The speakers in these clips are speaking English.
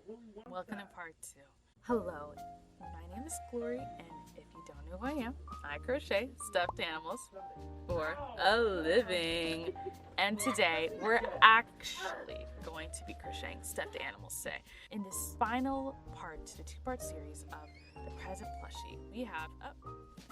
Welcome to part two. Hello, my name is Glory, and if you don't know who I am, I crochet stuffed animals for a living. And today we're actually going to be crocheting stuffed animals today. In this final part to the two-part series of the present plushie, we have,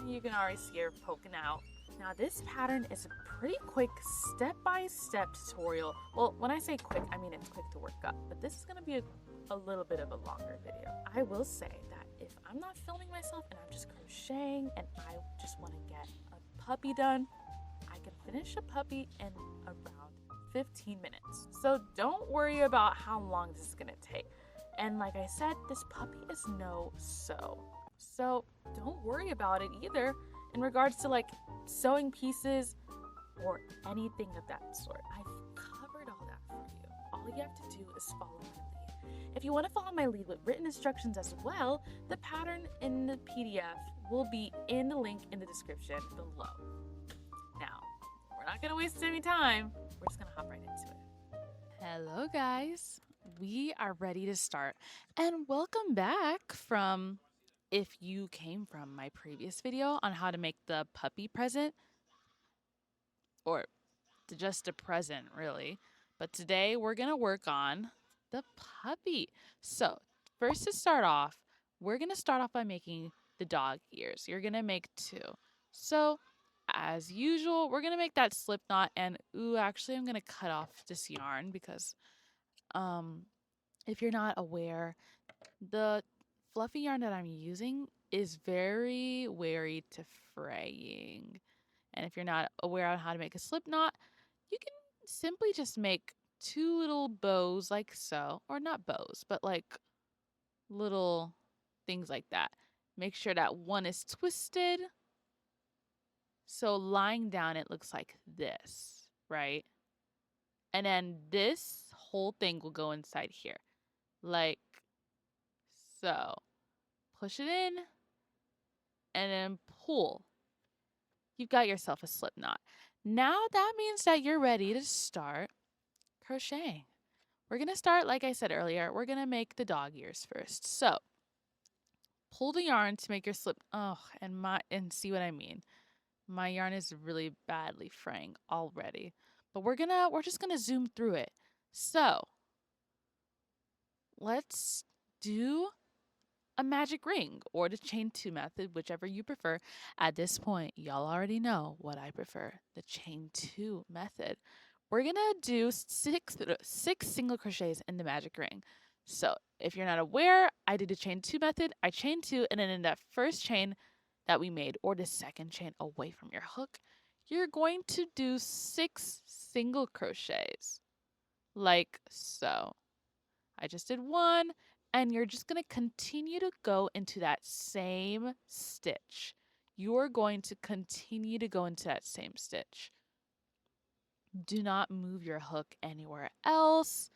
you can already see her poking out. Now this pattern is a pretty quick step-by-step tutorial. Well, when I say quick, I mean it's quick to work up, but this is going to be a little bit of a longer video. I will say that if I'm not filming myself and I'm just crocheting and I just want to get a puppy done, I can finish a puppy in around 15 minutes. So don't worry about how long this is going to take. And like I said, this puppy is no sew. So don't worry about it either in regards to like sewing pieces or anything of that sort. I've covered all that for you. All you have to do is follow my lead. If you want to follow my lead with written instructions as well, the pattern in the PDF will be in the link in the description below. Now, we're not going to waste any time. We're just going to hop right into it. Hello guys, we are ready to start, and welcome back from, if you came from my previous video on how to make the puppy present, or just a present really, but today we're gonna work on the puppy. So first, to start off, we're gonna start off by making the dog ears. You're gonna make two. So as usual, we're gonna make that slip knot, and actually I'm gonna cut off this yarn because if you're not aware, the fluffy yarn that I'm using is very wary to fraying. And if you're not aware on how to make a slip knot, you can simply just make two little bows like so, or not bows, but like little things like that. Make sure that one is twisted. So lying down, it looks like this, right? And then this whole thing will go inside here, like so. Push it in and then pull. You've got yourself a slip knot. Now that means that you're ready to start crocheting. We're going to start, like I said earlier, we're going to make the dog ears first. So pull the yarn to make your slip. And see what I mean. My yarn is really badly fraying already, but we're just going to zoom through it. So let's do a magic ring or the chain 2 method, whichever you prefer. At this point, y'all already know what I prefer, the chain 2 method. We're gonna do six single crochets in the magic ring. So if you're not aware, I did a chain 2 method. I chained 2, and then in that first chain that we made, or the second chain away from your hook, you're going to do 6 single crochets like so. I just did 1, and you're just going to continue to go into that same stitch. You're going to continue to go into that same stitch. Do not move your hook anywhere else.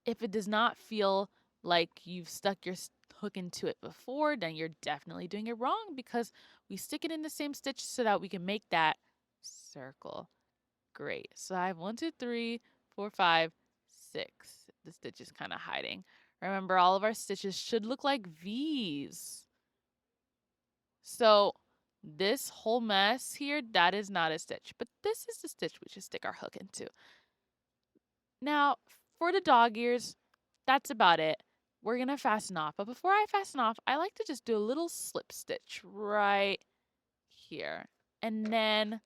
If it does not feel like you've stuck your hook into it before, then you're definitely doing it wrong, because we stick it in the same stitch so that we can make that circle. Great. So I have 1, 2, 3, 4, 5, 6. The stitch is kind of hiding. Remember, all of our stitches should look like V's. So this whole mess here, that is not a stitch, but this is the stitch we should stick our hook into. Now, for the dog ears, that's about it. We're going to fasten off, but before I fasten off, I like to just do a little slip stitch right here, and then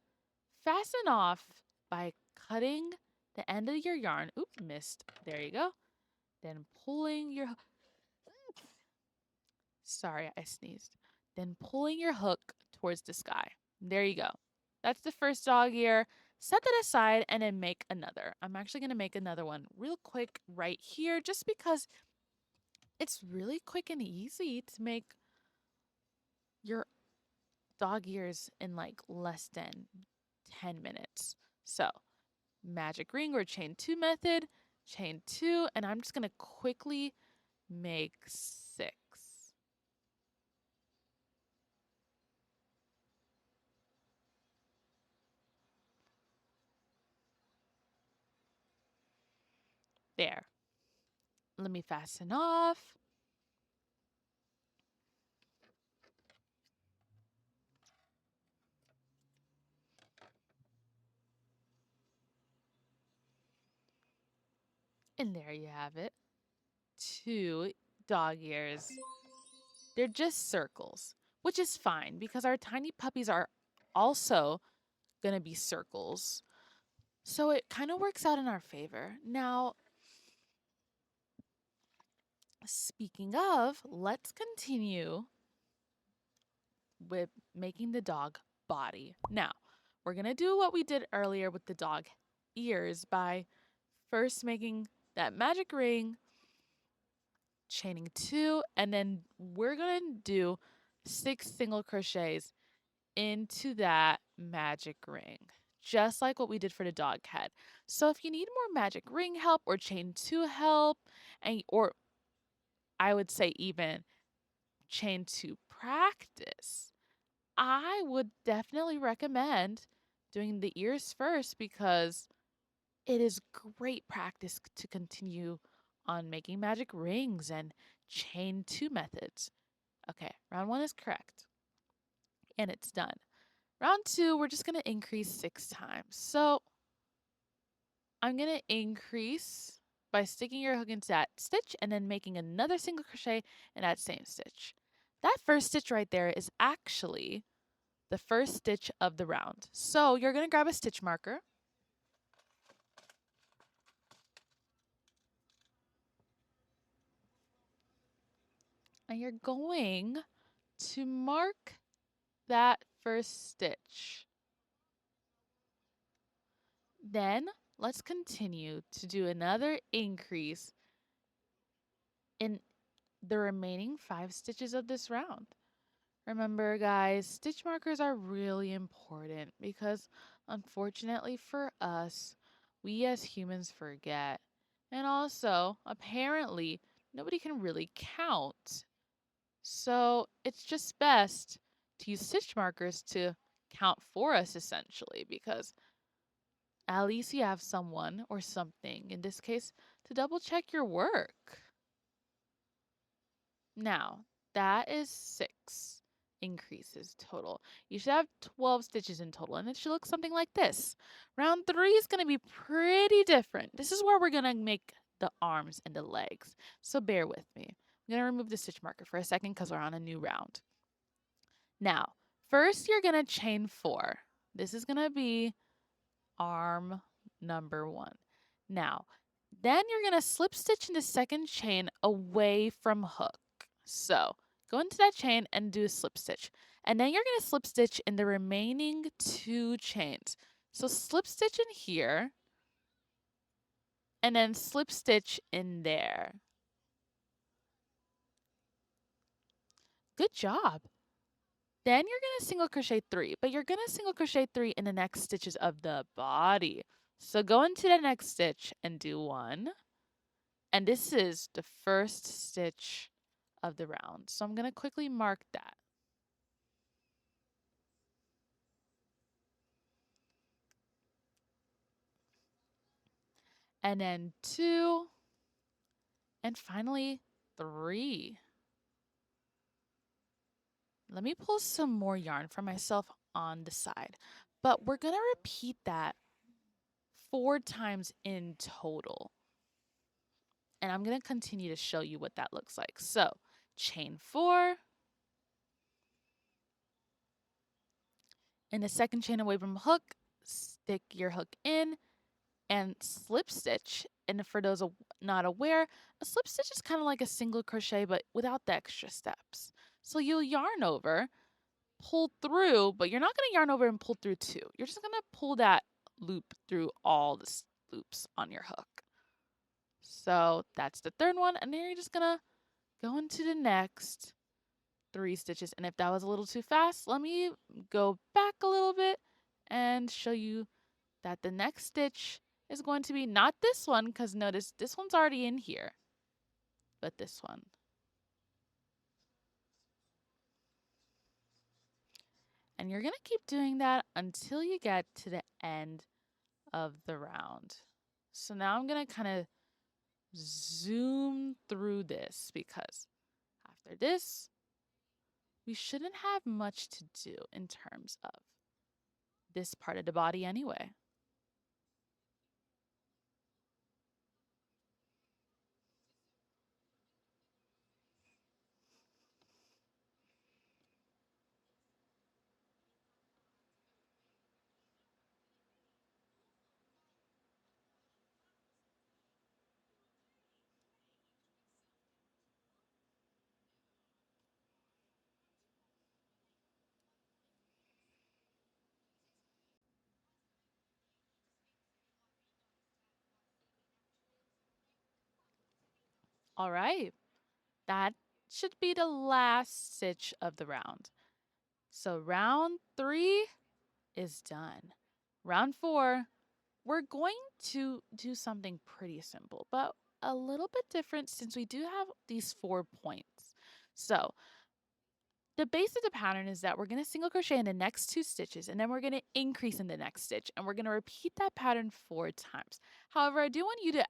fasten off by cutting the end of your yarn. Oop, missed. There you go. Then pulling your sorry, I sneezed. Then pulling your hook towards the sky. There you go. That's the first dog ear. Set that aside and then make another. I'm actually going to make another one real quick right here, just because it's really quick and easy to make your dog ears in like less than 10 minutes. So magic ring or chain 2 method, chain 2, and I'm just going to quickly make 6. There. Let me fasten off. And there you have it. 2 dog ears. They're just circles, which is fine because our tiny puppies are also going to be circles. So it kind of works out in our favor. Now, speaking of, let's continue with making the dog body. Now, we're going to do what we did earlier with the dog ears by first making that magic ring, chaining 2, and then we're going to do 6 single crochets into that magic ring, just like what we did for the dog head. So if you need more magic ring help or chain 2 help, or I would say even chain 2 practice, I would definitely recommend doing the ears first because it is great practice to continue on making magic rings and chain 2 methods. Okay, round 1 is correct. And it's done. Round 2, we're just going to increase 6 times. So I'm going to increase by sticking your hook into that stitch and then making another single crochet in that same stitch. That first stitch right there is actually the first stitch of the round. So you're going to grab a stitch marker. And you're going to mark that first stitch. Then let's continue to do another increase in the remaining 5 stitches of this round. Remember, guys, stitch markers are really important because unfortunately for us, we as humans forget. And also, apparently, nobody can really count. So it's just best to use stitch markers to count for us essentially because at least you have someone or something, in this case, to double check your work. Now, that is 6 increases total. You should have 12 stitches in total, and it should look something like this. Round 3 is going to be pretty different. This is where we're going to make the arms and the legs, so bear with me. I'm going to remove the stitch marker for a second because we're on a new round. Now, first you're going to chain 4. This is going to be arm number 1. Now, then you're going to slip stitch into second chain away from hook. So go into that chain and do a slip stitch. And then you're going to slip stitch in the remaining 2 chains. So slip stitch in here and then slip stitch in there. Good job. Then you're going to single crochet 3, but you're going to single crochet 3 in the next stitches of the body. So go into the next stitch and do 1. And this is the first stitch of the round. So I'm going to quickly mark that. And then 2. And finally 3. Let me pull some more yarn for myself on the side. But we're going to repeat that 4 times in total. And I'm going to continue to show you what that looks like. So chain 4. In the second chain away from hook, stick your hook in and slip stitch. And for those not aware, a slip stitch is kind of like a single crochet, but without the extra steps. So you'll yarn over, pull through, but you're not going to yarn over and pull through 2. You're just going to pull that loop through all the loops on your hook. So that's the third one. And then you're just going to go into the next 3 stitches. And if that was a little too fast, let me go back a little bit and show you that the next stitch is going to be not this one, because notice this one's already in here, but this one. And you're going to keep doing that until you get to the end of the round. So now I'm going to kind of zoom through this because after this, we shouldn't have much to do in terms of this part of the body anyway. All right, that should be the last stitch of the round. So round 3 is done. Round 4, we're going to do something pretty simple, but a little bit different since we do have these 4 points. So the base of the pattern is that we're going to single crochet in the next 2 stitches, and then we're going to increase in the next stitch, and we're going to repeat that pattern 4 times. However, I do want you to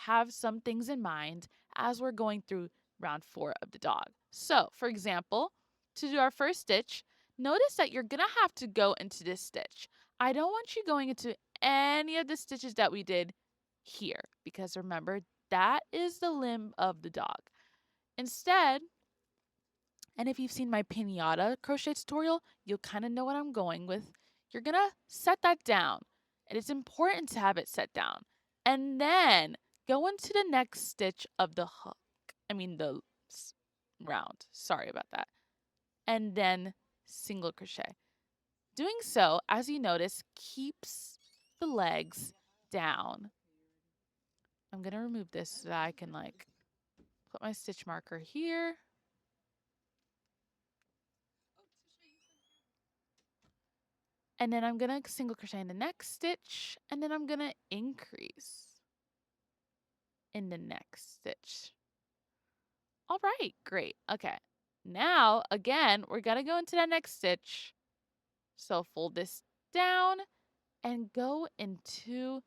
have some things in mind as we're going through round 4 of the dog. So, for example, to do our first stitch, notice that you're going to have to go into this stitch. I don't want you going into any of the stitches that we did here, because remember, that is the limb of the dog. Instead, and if you've seen my pinata crochet tutorial, you'll kind of know what I'm going with. You're going to set that down. And it's important to have it set down. And then go into the next stitch of the hook. The round. Sorry about that. And then single crochet. Doing so, as you notice, keeps the legs down. I'm going to remove this so that I can put my stitch marker here. And then I'm going to single crochet in the next stitch, and then I'm going to increase in the next stitch. All right, great. Okay. Now, again, we're going to go into that next stitch. So fold this down and go into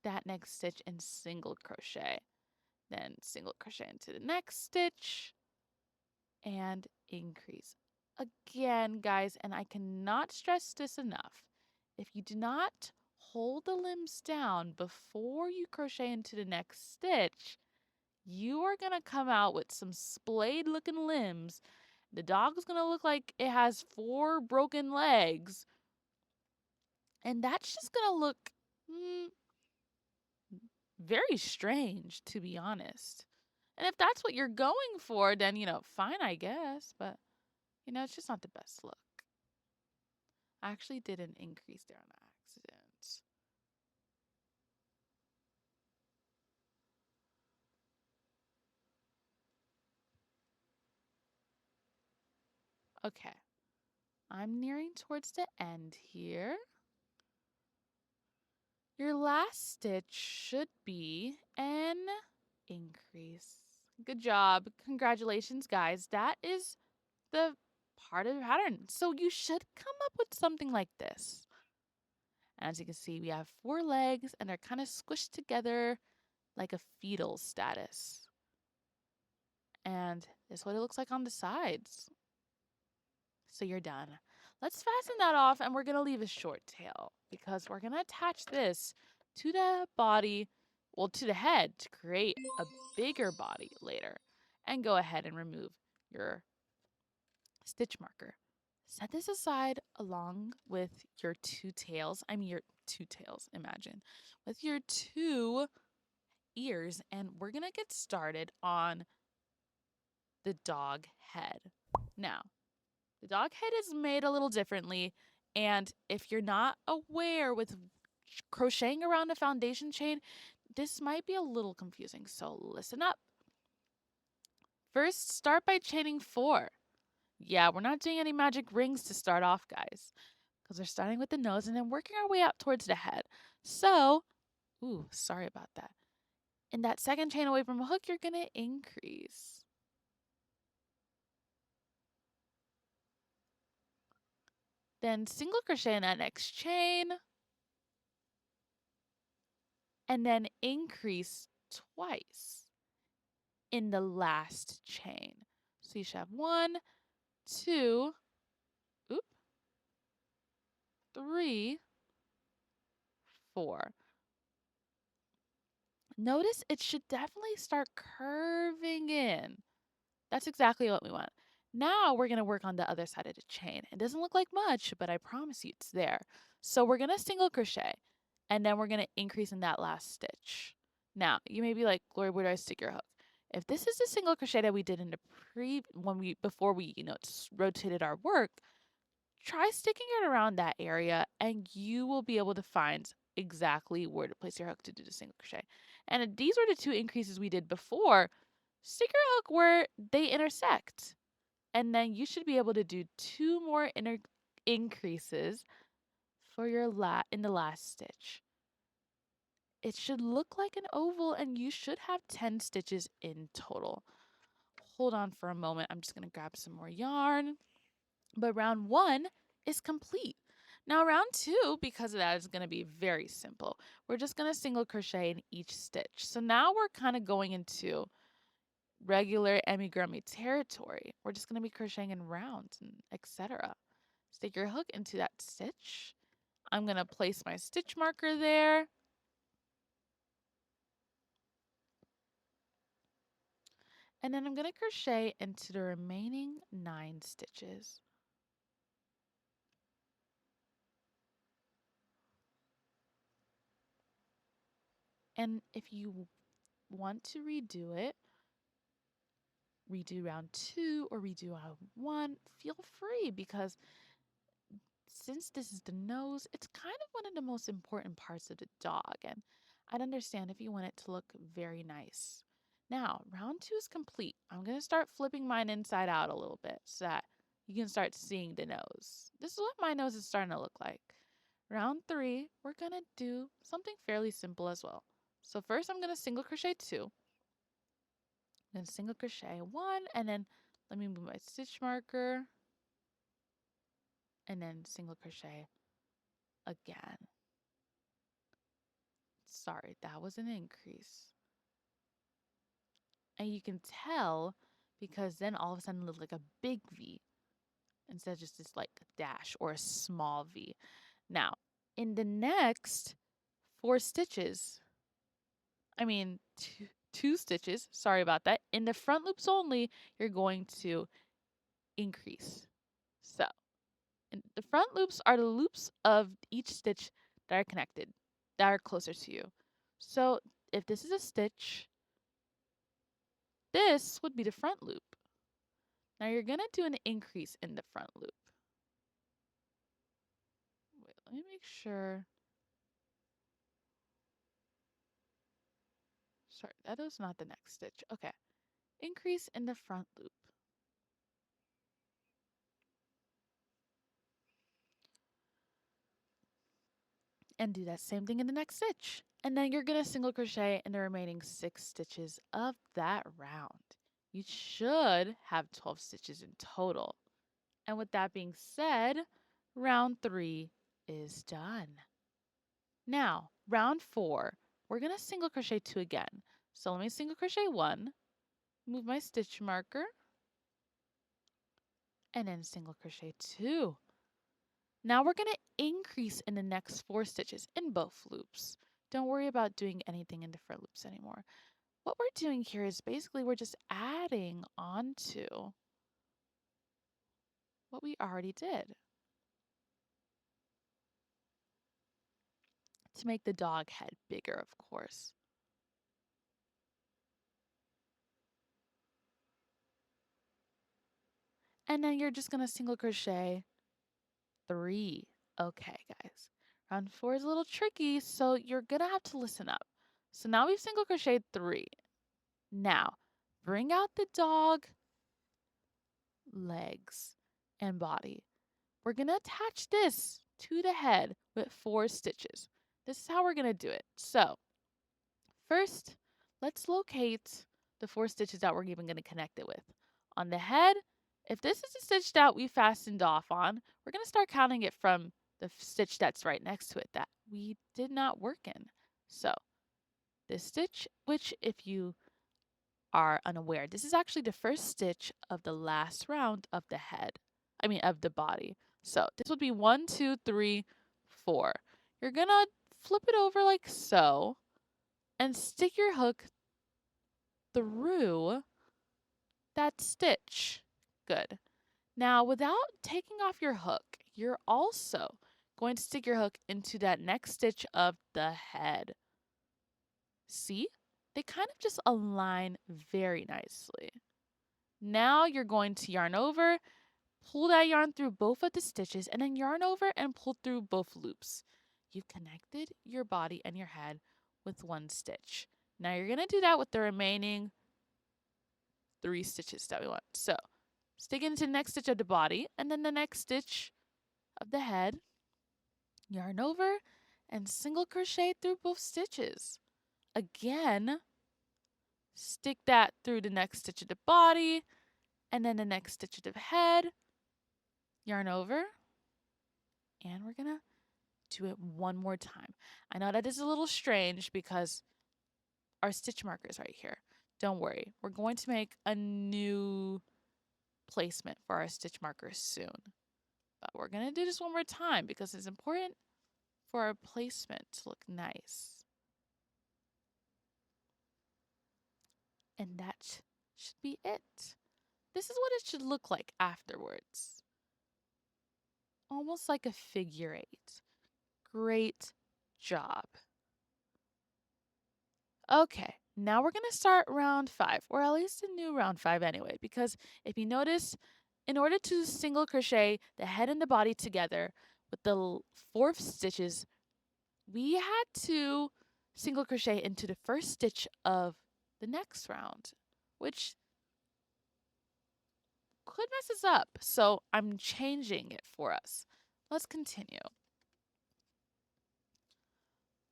that next stitch and single crochet. Then single crochet into the next stitch and increase. Again, guys, and I cannot stress this enough. If you do not hold the limbs down before you crochet into the next stitch, you are going to come out with some splayed looking limbs. The dog is going to look like it has 4 broken legs. And that's just going to look very strange, to be honest. And if that's what you're going for, then, fine, I guess. But, it's just not the best look. I actually did an increase there on accident. Okay. I'm nearing towards the end here. Your last stitch should be an increase. Good job. Congratulations, guys. That is the part of the pattern. So you should come up with something like this. As you can see, we have 4 legs and they're kind of squished together like a fetal status. And this is what it looks like on the sides. So you're done. Let's fasten that off and we're going to leave a short tail because we're going to attach this to the body, to the head to create a bigger body later. And go ahead and remove your stitch marker. Set this aside along with your 2 tails. Your 2 tails, imagine. With your 2 ears, and we're going to get started on the dog head. Now, the dog head is made a little differently, and if you're not aware with crocheting around a foundation chain, this might be a little confusing, so listen up. First, start by chaining 4. Yeah, we're not doing any magic rings to start off, guys, because we're starting with the nose and then working our way up towards the head. So, sorry about that. In that second chain away from a hook, you're going to increase. Then single crochet in that next chain. And then increase twice. in the last chain. So you should have 1, 2, 3, 4. Notice it should definitely start curving in. That's exactly what we want. Now we're going to work on the other side of the chain. It doesn't look like much, but I promise you it's there. So we're going to single crochet, and then we're going to increase in that last stitch. Now, you may be like, Glory, where do I stick your hook? If this is the single crochet that we did in the before we, rotated our work, try sticking it around that area and you will be able to find exactly where to place your hook to do the single crochet. And if these were the 2 increases we did before, stick your hook where they intersect. And then you should be able to do 2 more increases for your in the last stitch. It should look like an oval and you should have 10 stitches in total. Hold on for a moment. I'm just going to grab some more yarn. But round 1 is complete. Now round 2, because of that, is going to be very simple. We're just going to single crochet in each stitch. So now we're kind of going into regular amigurumi territory. We're just going to be crocheting in rounds and etc. Stick your hook into that stitch. I'm going to place my stitch marker there. And then I'm going to crochet into the remaining 9 stitches. And if you want to redo it, redo round 2 or redo round 1, feel free, because since this is the nose, it's kind of one of the most important parts of the dog, and I'd understand if you want it to look very nice. Now, round 2 is complete. I'm going to start flipping mine inside out a little bit so that you can start seeing the nose. This is what my nose is starting to look like. Round 3, we're going to do something fairly simple as well. So first I'm going to single crochet 2. Then single crochet 1, and then let me move my stitch marker, and then single crochet again. Sorry, that was an increase. And you can tell because then all of a sudden it looks like a big V instead of just this like dash or a small V. Now, in the next 4 stitches, two stitches, sorry about that. In the front loops only, you're going to increase. So, the front loops are the loops of each stitch that are connected, that are closer to you. So, if this is a stitch, this would be the front loop. Now you're going to do an increase in the front loop. Wait, let me make sure. Sorry, that was not the next stitch. Okay. Increase in the front loop. And do that same thing in the next stitch. And then you're going to single crochet in the remaining 6 stitches of that round. You should have 12 stitches in total. And with that being said, round 3 is done. Now, round 4, we're going to single crochet 2 again. So let me single crochet 1, move my stitch marker, and then single crochet 2. Now we're going to increase in the next 4 stitches in both loops. Don't worry about doing anything in different loops anymore. What we're doing here is basically we're just adding on to what we already did to make the dog head bigger, of course. And then you're just going to single crochet 3. Okay, guys. Round 4 is a little tricky, so you're going to have to listen up. So now we've single crocheted 3. Now, bring out the dog legs and body. We're going to attach this to the head with 4 stitches. This is how we're going to do it. So, first, let's locate the 4 stitches that we're even going to connect it with. On the head, if this is the stitch that we fastened off on, we're going to start counting it from the stitch that's right next to it that we did not work in. So, this stitch, which if you are unaware, this is actually the first stitch of the last round of the of the body. So this would be 1, 2, 3, 4. You're gonna flip it over like so and stick your hook through that stitch. Good. Now, without taking off your hook, you're also going to stick your hook into that next stitch of the head. See? They kind of just align very nicely. Now you're going to yarn over, pull that yarn through both of the stitches, and then yarn over and pull through both loops. You've connected your body and your head with one stitch. Now you're going to do that with the remaining 3 stitches that we want. So stick into the next stitch of the body and then the next stitch of the head, yarn over, and single crochet through both stitches. Again, stick that through the next stitch of the body and then the next stitch of the head, yarn over, and we're gonna do it one more time. I know that is a little strange because our stitch marker is right here. Don't worry, we're going to make a new placement for our stitch markers soon. But we're going to do this one more time because it's important for our placement to look nice. And that should be it. This is what it should look like afterwards. Almost like a figure 8. Great job. Okay, now we're going to start round 5, or at least a new round 5 anyway, because if you notice, in order to single crochet the head and the body together with the 4th stitches, we had to single crochet into the first stitch of the next round, which could mess us up. So I'm changing it for us. Let's continue.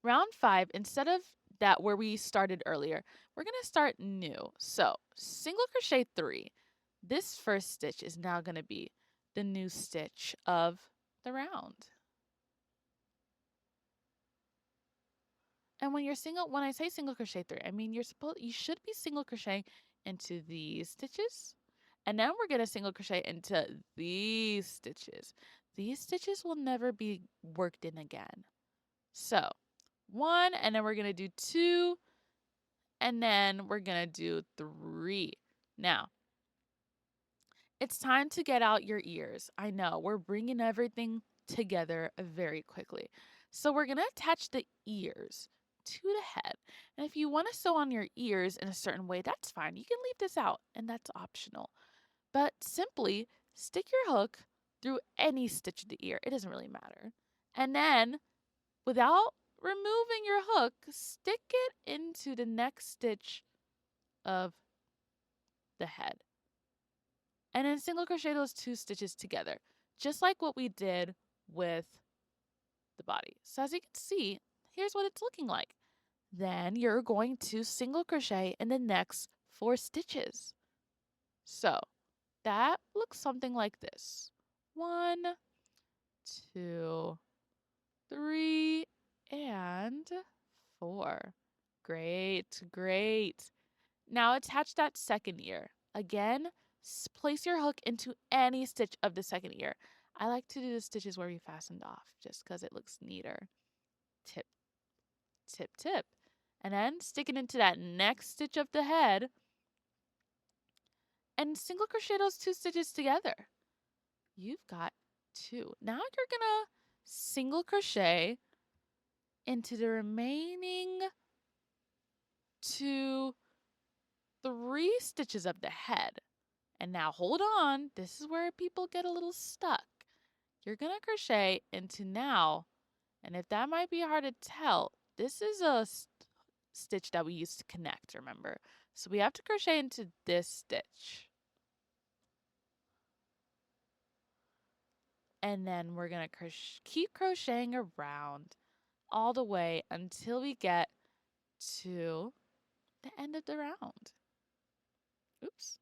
Round 5, instead of that where we started earlier, we're going to start new. So single crochet 3. This first stitch is now going to be the new stitch of the round. And when I say single crochet 3, I mean you should be single crochet into these stitches. And then we're going to single crochet into these stitches. These stitches will never be worked in again. So 1, and then we're going to do 2, and then we're going to do 3. Now, it's time to get out your ears. I know, we're bringing everything together very quickly. So we're going to attach the ears to the head. And if you want to sew on your ears in a certain way, that's fine. You can leave this out, and that's optional. But simply stick your hook through any stitch of the ear. It doesn't really matter. And then, without removing your hook, stick it into the next stitch of the head. And then single crochet those 2 stitches together, just like what we did with the body. So as you can see, here's what it's looking like. Then you're going to single crochet in the next 4 stitches. So that looks something like this. 1, 2, 3, and 4. Great, great. Now attach that second ear. Again, place your hook into any stitch of the second ear. I like to do the stitches where we fastened off just because it looks neater. Tip, tip, tip. And then stick it into that next stitch of the head and single crochet those 2 stitches together. You've got 2. Now you're going to single crochet into the remaining 2, 3 stitches of the head. And now hold on, this is where people get a little stuck. You're going to crochet into now, and if that might be hard to tell, this is a stitch that we used to connect, remember? So we have to crochet into this stitch. And then we're going to keep crocheting around all the way until we get to the end of the round. Oops.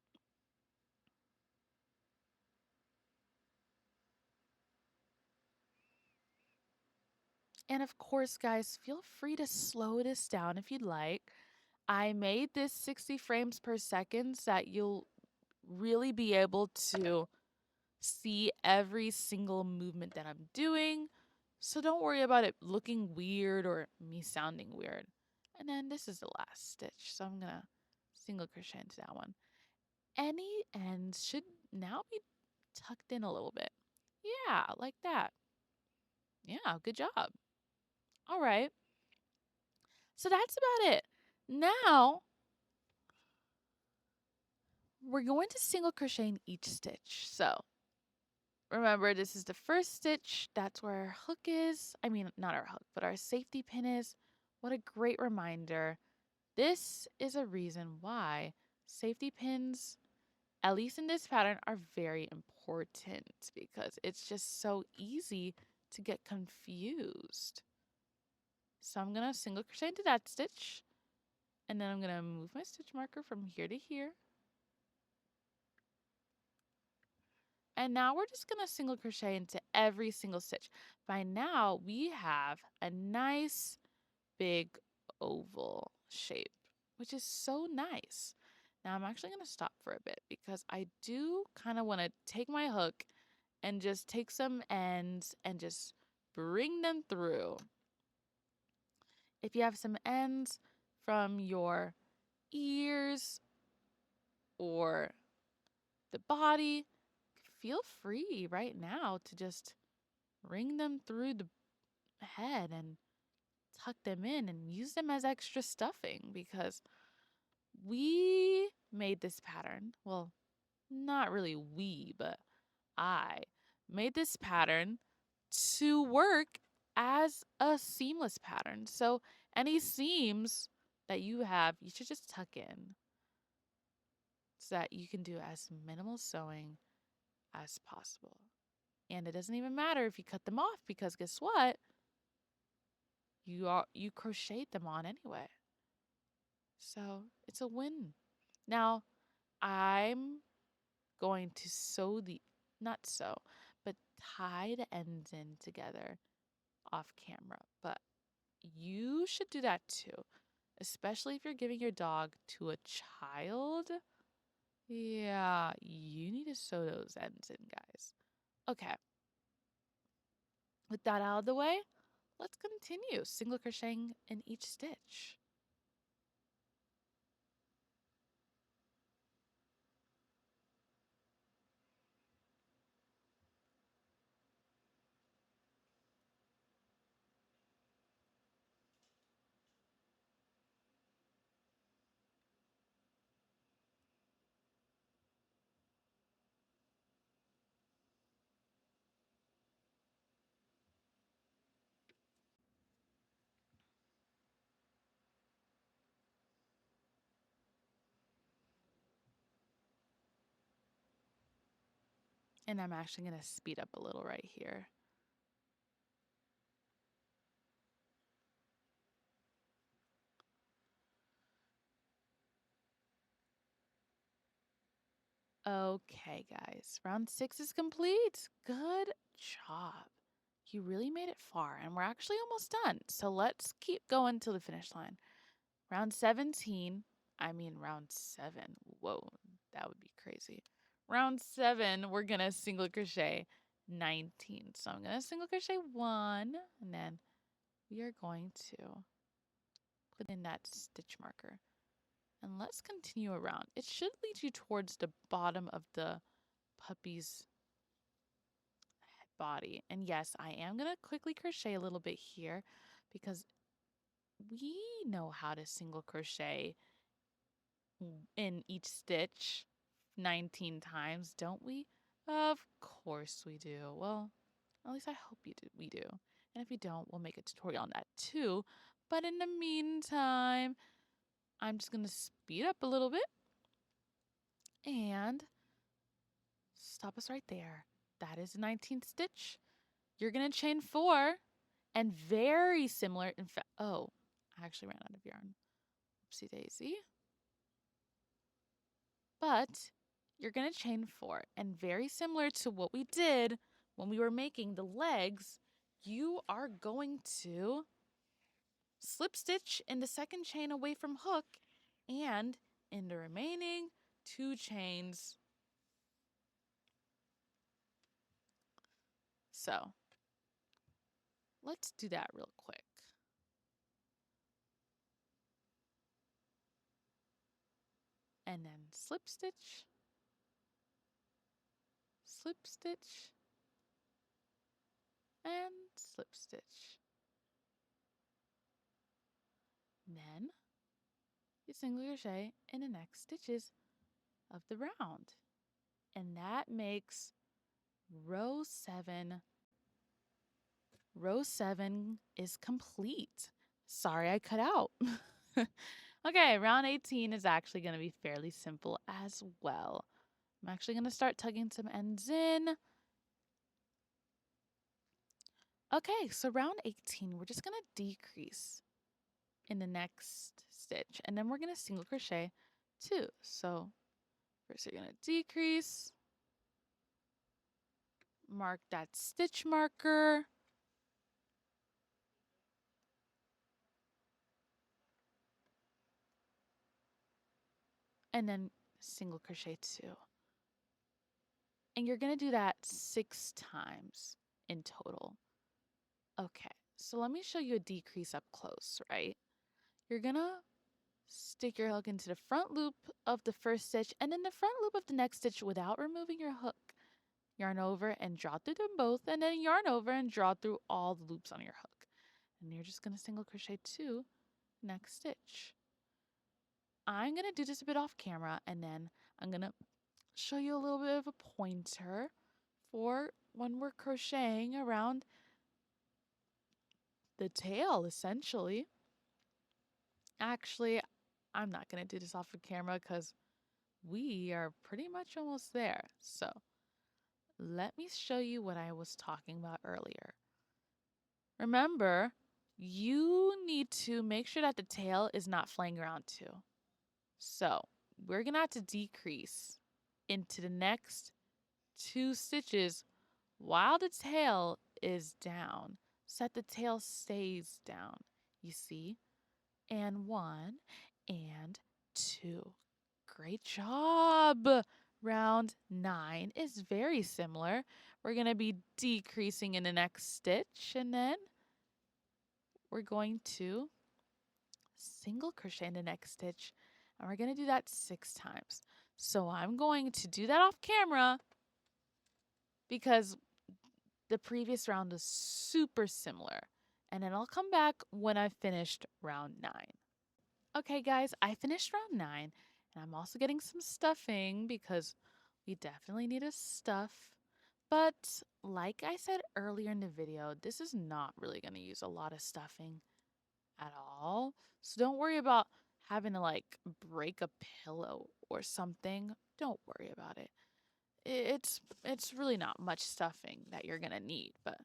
And of course, guys, feel free to slow this down if you'd like. I made this 60 frames per second so that you'll really be able to see every single movement that I'm doing. So don't worry about it looking weird or me sounding weird. And then this is the last stitch. So I'm going to single crochet into that one. Any ends should now be tucked in a little bit. Yeah, like that. Yeah, good job. All right. So that's about it. Now we're going to single crochet in each stitch. So remember, this is the first stitch. That's where our hook is. I mean, not our hook, but our safety pin is. What a great reminder. This is a reason why safety pins, at least in this pattern, are very important because it's just so easy to get confused. So I'm going to single crochet into that stitch, and then I'm going to move my stitch marker from here to here. And now we're just going to single crochet into every single stitch. By now, we have a nice big oval shape, which is so nice. Now I'm actually going to stop for a bit because I do kind of want to take my hook and just take some ends and just bring them through. If you have some ends from your ears or the body, feel free right now to just bring them through the head and tuck them in and use them as extra stuffing because we made this pattern. Well, not really we, but I made this pattern to work as a seamless pattern. So any seams that you have, you should just tuck in so that you can do as minimal sewing as possible. And it doesn't even matter if you cut them off because guess what? You crocheted them on anyway. So it's a win. Now I'm going to sew not sew, but tie the ends in together off camera. But you should do that too, especially if you're giving your dog to a child. Yeah, you need to sew those ends in, guys. Okay. With that out of the way, let's continue single crocheting in each stitch. And I'm actually going to speed up a little right here. Okay, guys, round 6 is complete. Good job. You really made it far, and we're actually almost done. So let's keep going till the finish line. Round 17, round 7. Whoa, that would be crazy. Round 7, we're going to single crochet 19. So I'm going to single crochet 1, and then we are going to put in that stitch marker. And let's continue around. It should lead you towards the bottom of the puppy's body. And yes, I am going to quickly crochet a little bit here because we know how to single crochet in each stitch 19 times, don't we? Of course we do. Well, at least I hope we do. And if you don't, we'll make a tutorial on that too. But in the meantime, I'm just going to speed up a little bit and stop us right there. That is the 19th stitch. You're going to chain 4 and very similar. In fact, oh, I actually ran out of yarn. Oopsie daisy. But you're going to chain 4 and very similar to what we did when we were making the legs, you are going to slip stitch in the second chain away from hook and in the remaining 2 chains. So let's do that real quick. And then slip stitch, and slip stitch. Then you single crochet in the next stitches of the round. And that makes row 7. Row 7 is complete. Sorry I cut out. Okay, round 18 is actually going to be fairly simple as well. I'm actually going to start tugging some ends in. Okay, so round 18, we're just going to decrease in the next stitch, and then we're going to single crochet 2. So first you're going to decrease, mark that stitch marker, and then single crochet 2. And you're going to do that 6 times in total. Okay, so let me show you a decrease up close, right? You're going to stick your hook into the front loop of the first stitch and then the front loop of the next stitch without removing your hook. Yarn over and draw through them both, and then yarn over and draw through all the loops on your hook. And you're just going to single crochet 2 next stitch. I'm going to do this a bit off camera, and then I'm going to show you a little bit of a pointer for when we're crocheting around the tail, essentially. Actually, I'm not going to do this off of camera because we are pretty much almost there. So let me show you what I was talking about earlier. Remember, you need to make sure that the tail is not flying around too. So we're going to have to decrease into the next 2 stitches while the tail is down, so that the tail stays down. You see? And 1 and 2. Great job! Round 9 is very similar. We're going to be decreasing in the next stitch, and then we're going to single crochet in the next stitch, and we're going to do that 6 times. So I'm going to do that off camera because the previous round is super similar, and then I'll come back when I've finished round 9. Okay guys, I finished round 9, and I'm also getting some stuffing because we definitely need a stuff. But like I said earlier in the video, this is not really going to use a lot of stuffing at all. So don't worry about having to like break a pillow or something. Don't worry about it. It's really not much stuffing that you're going to need, but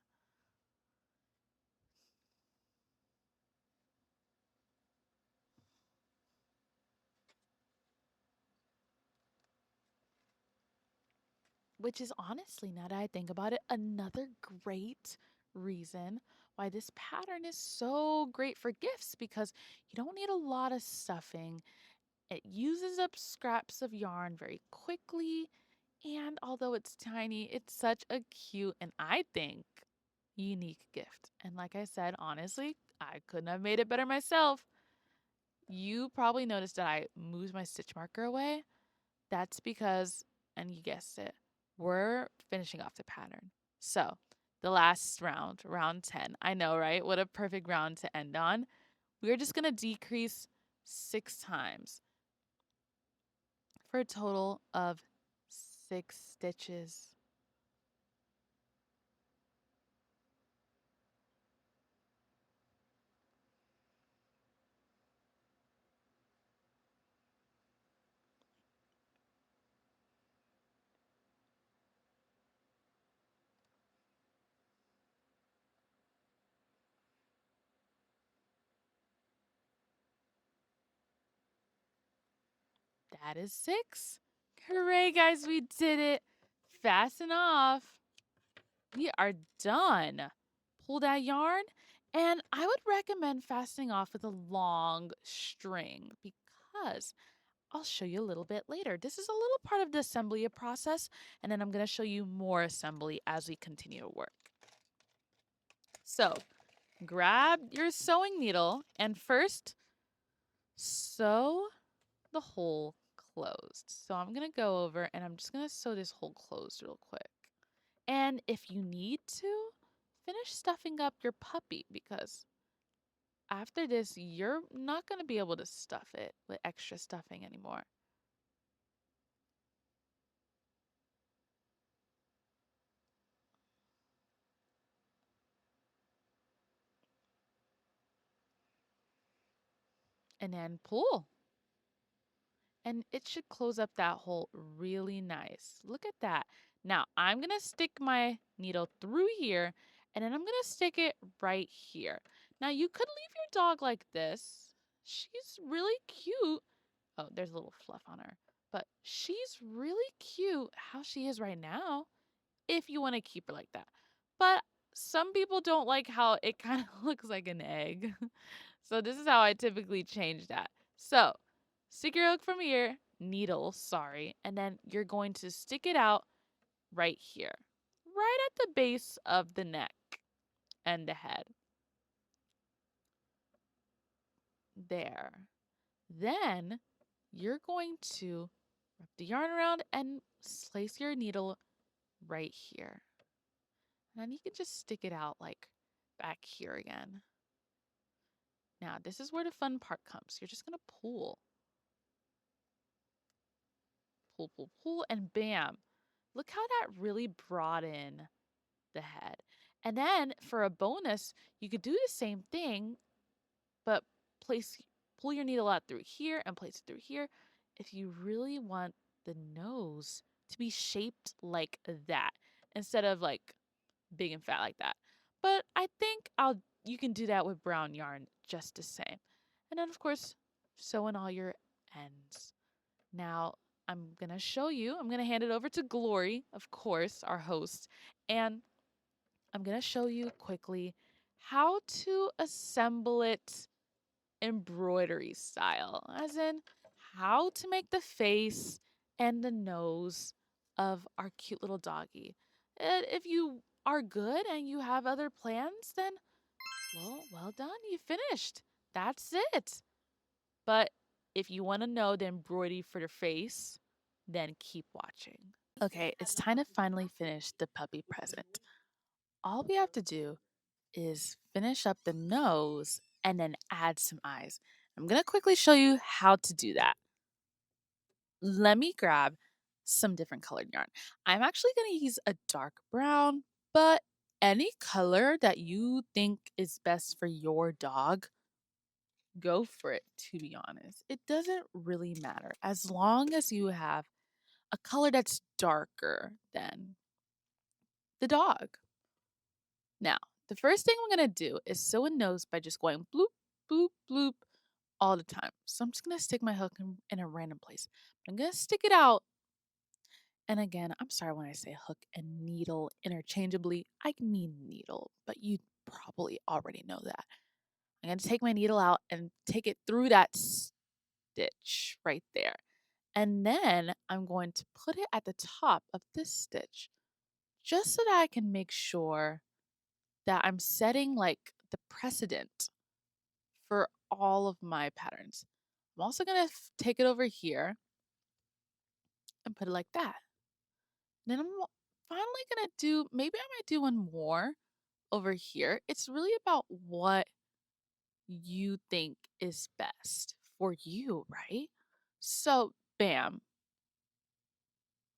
which is honestly, now that I think about it, another great reason why this pattern is so great for gifts, because you don't need a lot of stuffing. It uses up scraps of yarn very quickly, and although it's tiny, it's such a cute and I think unique gift. And like I said, honestly, I couldn't have made it better myself. You probably noticed that I moved my stitch marker away. That's because, and you guessed it, we're finishing off the pattern. So the last round, round 10. I know, right? What a perfect round to end on. We're just going to decrease 6 times for a total of 6 stitches. That is 6. Hooray, guys, we did it. Fasten off. We are done. Pull that yarn, and I would recommend fastening off with a long string because I'll show you a little bit later. This is a little part of the assembly process, and then I'm going to show you more assembly as we continue to work. So grab your sewing needle and first sew the hole closed. So I'm going to go over and I'm just going to sew this hole closed real quick. And if you need to, finish stuffing up your puppy because after this, you're not going to be able to stuff it with extra stuffing anymore. And then pull. And it should close up that hole really nice. Look at that. Now I'm going to stick my needle through here and then I'm going to stick it right here. Now you could leave your dog like this. She's really cute. Oh, there's a little fluff on her. But she's really cute how she is right now if you want to keep her like that. But some people don't like how it kind of looks like an egg. So this is how I typically change that. So stick your hook from here, needle, sorry, and then you're going to stick it out right here, right at the base of the neck and the head. There. Then you're going to wrap the yarn around and place your needle right here. And then you can just stick it out like back here again. Now, this is where the fun part comes. You're just going to pull. Pull, pull, pull, and bam. Look how that really brought in the head. And then for a bonus, you could do the same thing, but pull your needle out through here and place it through here if you really want the nose to be shaped like that instead of like big and fat like that. But I think you can do that with brown yarn just the same. And then of course, sew in all your ends. Now, I'm going to show you. I'm going to hand it over to Glory, of course, our host, and I'm going to show you quickly how to assemble it embroidery style, as in how to make the face and the nose of our cute little doggy. And if you are good and you have other plans, then well done, you finished. That's it. But if you want to know the embroidery for the face, then keep watching. Okay, it's time to finally finish the puppy present. All we have to do is finish up the nose and then add some eyes. I'm going to quickly show you how to do that. Let me grab some different colored yarn. I'm actually going to use a dark brown, but any color that you think is best for your dog, go for it, to be honest. It doesn't really matter as long as you have a color that's darker than the dog. Now, the first thing I'm going to do is sew a nose by just going bloop, bloop, bloop all the time. So I'm just going to stick my hook in a random place. I'm going to stick it out. And again, I'm sorry when I say hook and needle interchangeably. I mean needle, but you probably already know that. I'm going to take my needle out and take it through that stitch right there. And then I'm going to put it at the top of this stitch just so that I can make sure that I'm setting like the precedent for all of my patterns. I'm also going to take it over here and put it like that. Then I'm finally going to do, maybe I might do one more over here. It's really about what you think is best for you, right? So, bam,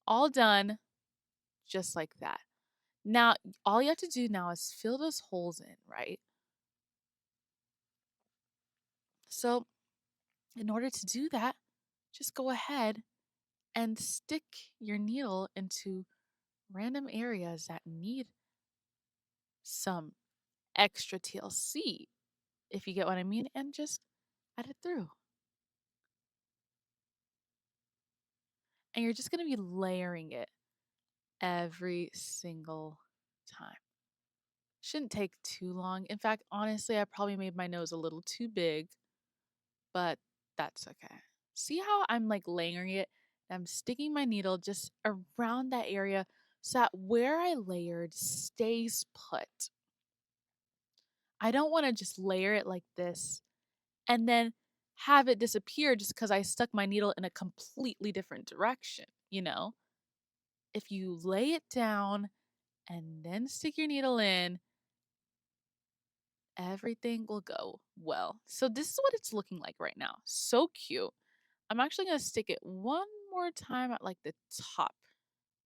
all done just like that. Now, all you have to do now is fill those holes in, right? So, in order to do that, just go ahead and stick your needle into random areas that need some extra TLC, if you get what I mean, and just add it through. And you're just going to be layering it every single time. Shouldn't take too long. In fact, honestly, I probably made my nose a little too big, but that's okay. See how I'm like layering it? I'm sticking my needle just around that area so that where I layered stays put. I don't want to just layer it like this and then have it disappear just because I stuck my needle in a completely different direction, you know? If you lay it down and then stick your needle in, everything will go well. So this is what it's looking like right now. So cute. I'm actually going to stick it one more time at like the top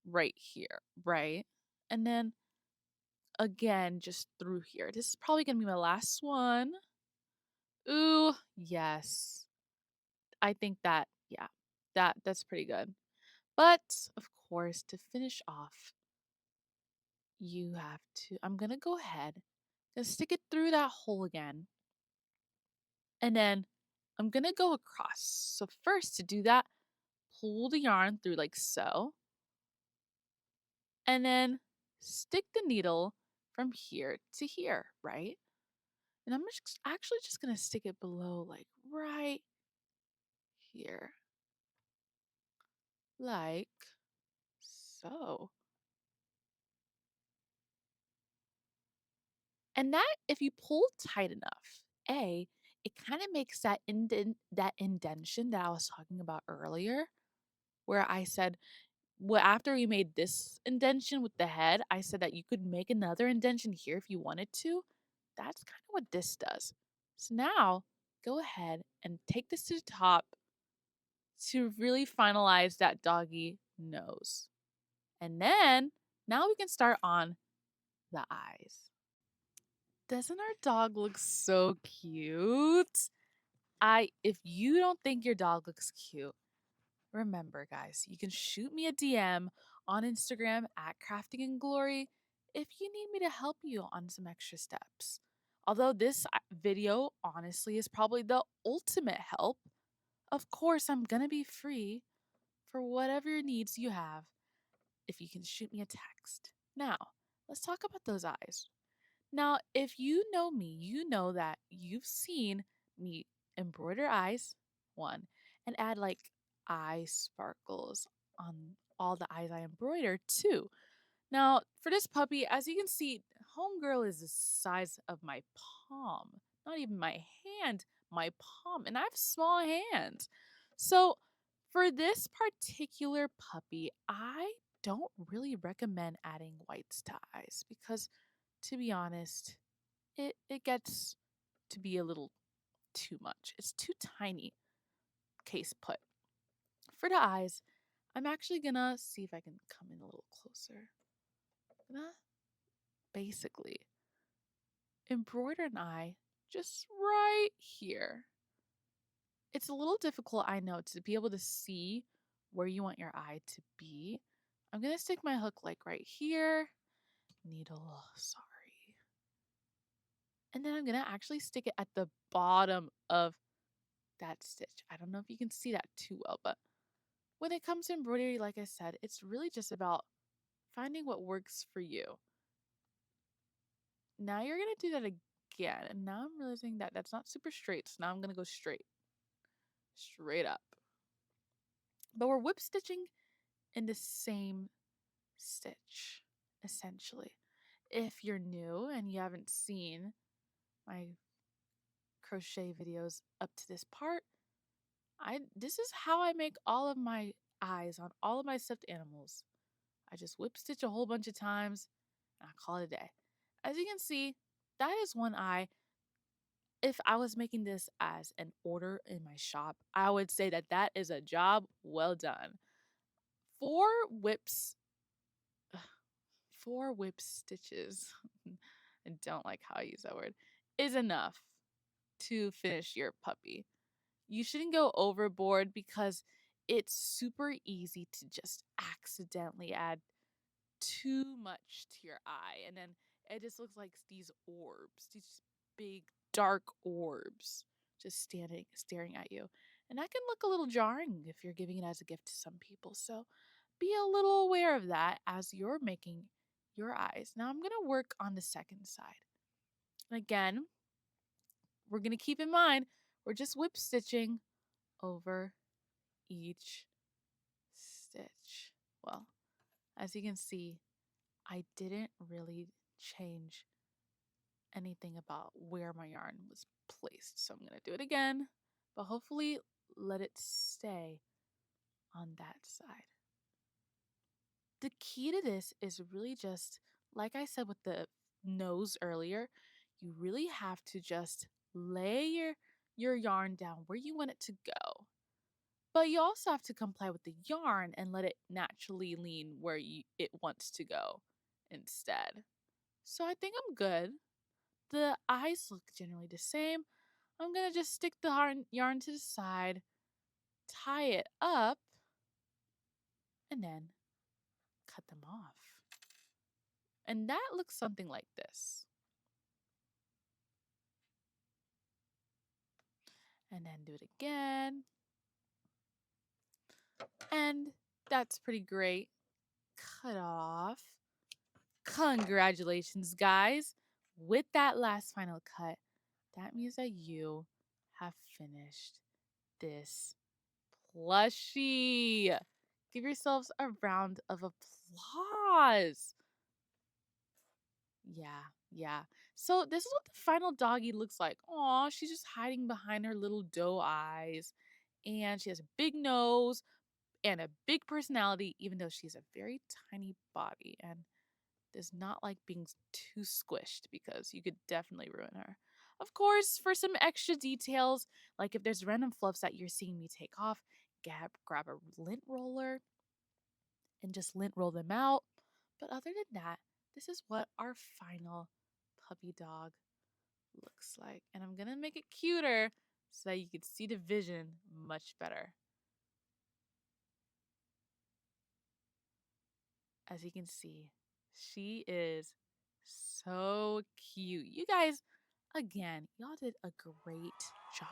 right here, right? And then again, just through here. This is probably going to be my last one. Ooh, yes. I think that, yeah, that's pretty good. But of course, to finish off, you have to, I'm going to go ahead and stick it through that hole again. And then I'm going to go across. So first to do that, pull the yarn through like so. And then stick the needle from here to here, right? And I'm actually just going to stick it below like right here. Like so. And that, if you pull tight enough, it kind of makes that that indention that I was talking about earlier, where I said, well, after we made this indention with the head, I said that you could make another indention here if you wanted to. That's kind of what this does. So now go ahead and take this to the top to really finalize that doggy nose. And then now we can start on the eyes. Doesn't our dog look so cute? If you don't think your dog looks cute, remember guys, you can shoot me a DM on Instagram at Crafting and Glory if you need me to help you on some extra steps. Although this video honestly is probably the ultimate help, of course I'm gonna be free for whatever needs you have if you can shoot me a text. Now, let's talk about those eyes. Now, if you know me, you know that you've seen me embroider eyes, one, and add like eye sparkles on all the eyes I embroider, two. Now, for this puppy, as you can see, Homegirl is the size of my palm, not even my hand, my palm, and I have small hands. So, for this particular puppy, I don't really recommend adding whites to eyes because, to be honest, it gets to be a little too much. It's too tiny, case put. For the eyes, I'm actually gonna see if I can come in a little closer. Gonna basically embroider an eye just right here. It's a little difficult, I know, to be able to see where you want your eye to be. I'm gonna stick my hook like right here. Needle, sorry. And then I'm gonna actually stick it at the bottom of that stitch. I don't know if you can see that too well, but when it comes to embroidery, like I said, it's really just about finding what works for you. Now you're going to do that again. And now I'm realizing that that's not super straight. So now I'm going to go straight up. But we're whip stitching in the same stitch, essentially. If you're new and you haven't seen my crochet videos up to this part, this is how I make all of my eyes on all of my stuffed animals. I just whip stitch a whole bunch of times and I call it a day. As you can see, that is one eye. If I was making this as an order in my shop, I would say that that is a job well done. Four whips, four whip stitches, I don't like how I use that word, is enough to finish your puppy. You shouldn't go overboard because it's super easy to just accidentally add too much to your eye, and then it just looks like these orbs, these big dark orbs just staring at you, and that can look a little jarring if you're giving it as a gift to some people. So be a little aware of that as you're making your eyes. Now I'm going to work on the second side, and again, we're going to keep in mind we're just whip stitching over each stitch. Well, as you can see, I didn't really change anything about where my yarn was placed. So I'm going to do it again, but hopefully let it stay on that side. The key to this is really just, like I said with the nose earlier, you really have to just lay your yarn down where you want it to go. But you also have to comply with the yarn and let it naturally lean where it wants to go instead. So I think I'm good. The eyes look generally the same. I'm going to just stick the yarn to the side, tie it up, and then cut them off. And that looks something like this. And then do it again. And that's pretty great. Cut off. Congratulations, guys. With that last final cut, that means that you have finished this plushie. Give yourselves a round of applause. Yeah. So this is what the final doggy looks like. Aw, she's just hiding behind her little doe eyes. And she has a big nose and a big personality, even though she's a very tiny body and does not like being too squished because you could definitely ruin her. Of course, for some extra details, like if there's random fluffs that you're seeing me take off, grab a lint roller and just lint roll them out. But other than that, this is what our final puppy dog looks like. And I'm going to make it cuter so that you can see the vision much better. As you can see, she is so cute. You guys, again, y'all did a great job.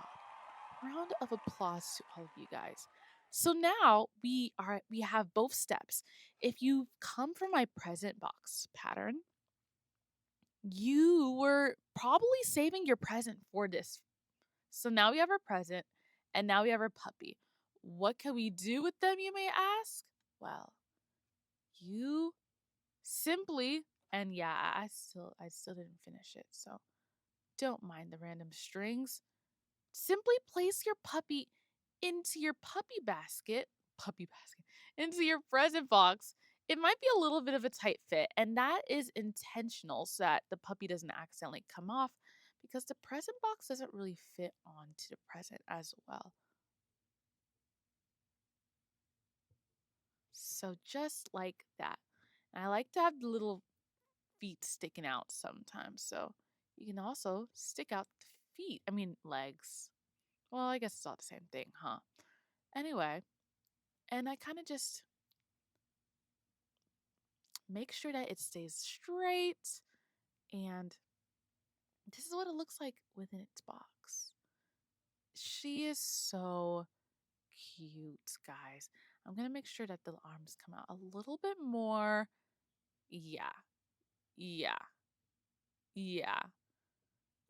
Round of applause to all of you guys. So now we have both steps. If you come from my present box pattern, you were probably saving your present for this. So now we have our present and now we have our puppy. What can we do with them, you may ask? Well, you simply, and yeah, I still didn't finish it, so don't mind the random strings. Simply place your puppy into your into your present box. It might be a little bit of a tight fit, and that is intentional so that the puppy doesn't accidentally come off because the present box doesn't really fit onto the present as well. So just like that. And I like to have the little feet sticking out sometimes. So you can also stick out the legs. Well, I guess it's all the same thing, huh? Anyway, and I kind of just make sure that it stays straight. And this is what it looks like within its box. She is so cute, guys. I'm going to make sure that the arms come out a little bit more. Yeah.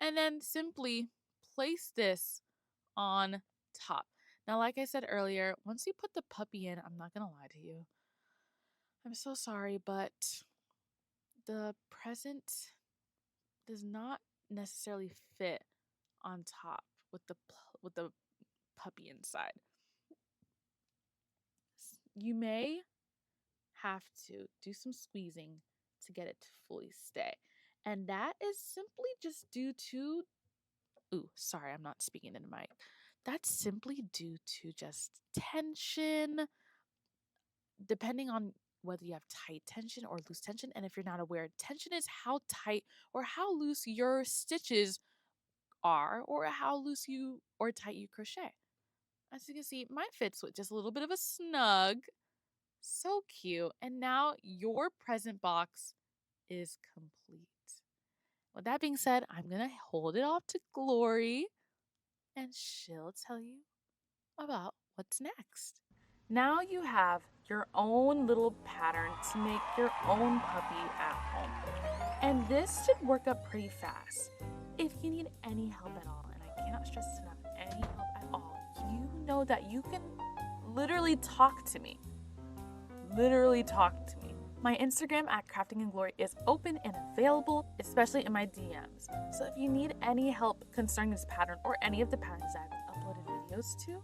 And then simply place this on top. Now, like I said earlier, once you put the puppy in, I'm not going to lie to you. I'm so sorry, but the present does not necessarily fit on top with the puppy inside. You may have to do some squeezing to get it to fully stay. And that is simply just due to, sorry, I'm not speaking in the mic. That's simply due to just tension, depending on whether you have tight tension or loose tension. And if you're not aware, tension is how tight or how loose your stitches are or how loose or tight you crochet. As you can see, mine fits with just a little bit of a snug. So cute. And now your present box is complete. With that being said, I'm going to hold it off to Glory and she'll tell you about what's next. Now you have your own little pattern to make your own puppy at home. And this should work up pretty fast. If you need any help at all, and I cannot stress this enough, any help at all, you know that you can literally talk to me. Literally talk to me. My Instagram at Crafting in Glory is open and available, especially in my DMs. So if you need any help concerning this pattern or any of the patterns that I've uploaded videos to,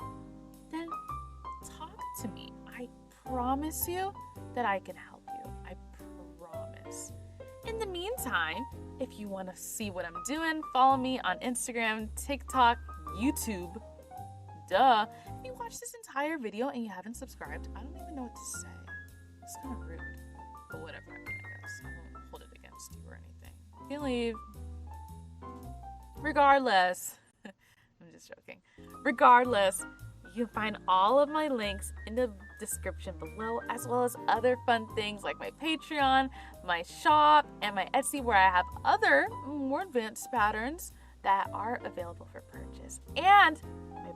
then talk to me. I promise you that I can help you. I promise. In the meantime, if you want to see what I'm doing, follow me on Instagram, TikTok, YouTube. Duh. If you watched this entire video and you haven't subscribed, I don't even know what to say. It's kind of rude. But whatever, I guess. I won't hold it against you or anything. You can leave. Regardless. I'm just joking. Regardless, you can find all of my links in the description below, as well as other fun things like my Patreon, my shop, and my Etsy, where I have other more advanced patterns that are available for purchase. And my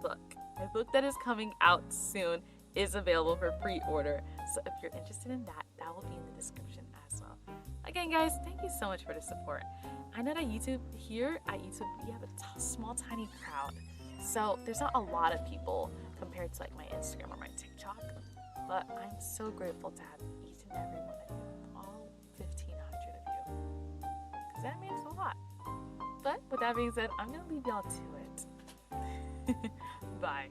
book that is coming out soon is available for pre-order. So if you're interested in that, that will be in the description as well. Again, guys, thank you so much for the support. I know that here at YouTube, we have a small, tiny crowd. So there's not a lot of people compared to like my Instagram or my TikTok, but I'm so grateful to have each and every one of you, all 1,500 of you, because that means a lot. But with that being said, I'm gonna leave y'all to it. Bye.